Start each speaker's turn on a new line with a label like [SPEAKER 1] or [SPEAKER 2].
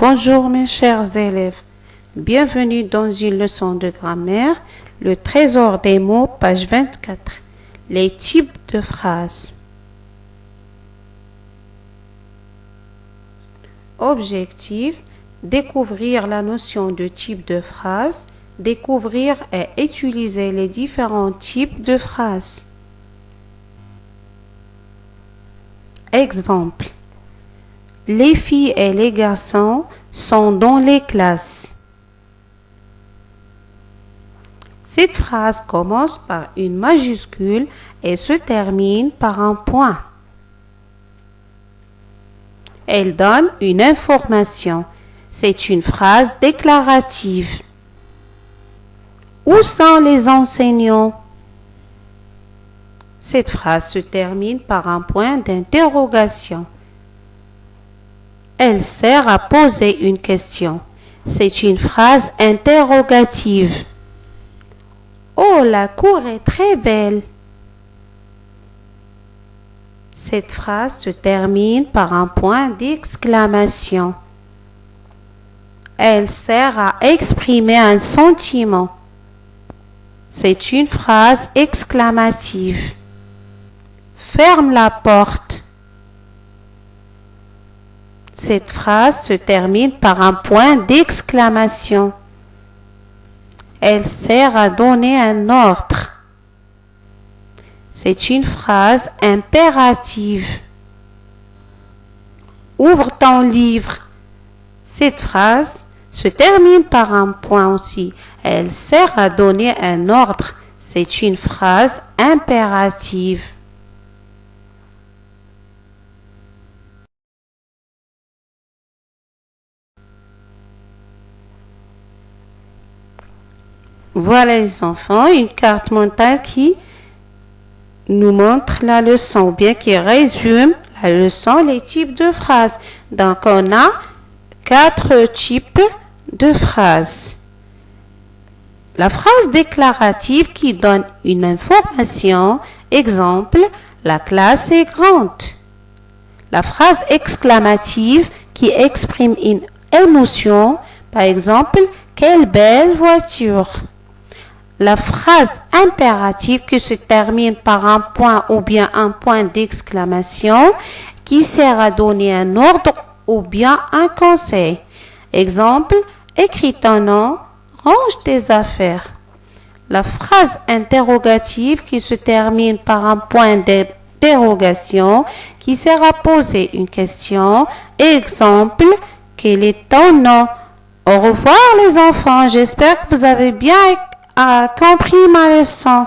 [SPEAKER 1] Bonjour mes chers élèves, bienvenue dans une leçon de grammaire, le trésor des mots, page 24, les types de phrases. Objectif, découvrir la notion de type de phrase, découvrir et utiliser les différents types de phrases. Exemple. Les filles et les garçons sont dans les classes. Cette phrase commence par une majuscule et se termine par un point. Elle donne une information. C'est une phrase déclarative. Où sont les enseignants? Cette phrase se termine par un point d'interrogation. Elle sert à poser une question. C'est une phrase interrogative. Oh, la cour est très belle. Cette phrase se termine par un point d'exclamation. Elle sert à exprimer un sentiment. C'est une phrase exclamative. Ferme la porte. Cette phrase se termine par un point d'exclamation. Elle sert à donner un ordre. C'est une phrase impérative. Ouvre ton livre. Cette phrase se termine par un point aussi. Elle sert à donner un ordre. C'est une phrase impérative. Voilà les enfants, une carte mentale qui nous montre la leçon, ou bien qui résume la leçon, les types de phrases. Donc, on a 4 types de phrases. La phrase déclarative qui donne une information, exemple, la classe est grande. La phrase exclamative qui exprime une émotion, par exemple, quelle belle voiture. La phrase impérative qui se termine par un point ou bien un point d'exclamation qui sert à donner un ordre ou bien un conseil. Exemple, écris ton nom, range tes affaires. La phrase interrogative qui se termine par un point d'interrogation qui sert à poser une question. Exemple, quel est ton nom? Au revoir les enfants, j'espère que vous avez bien compris ma leçon.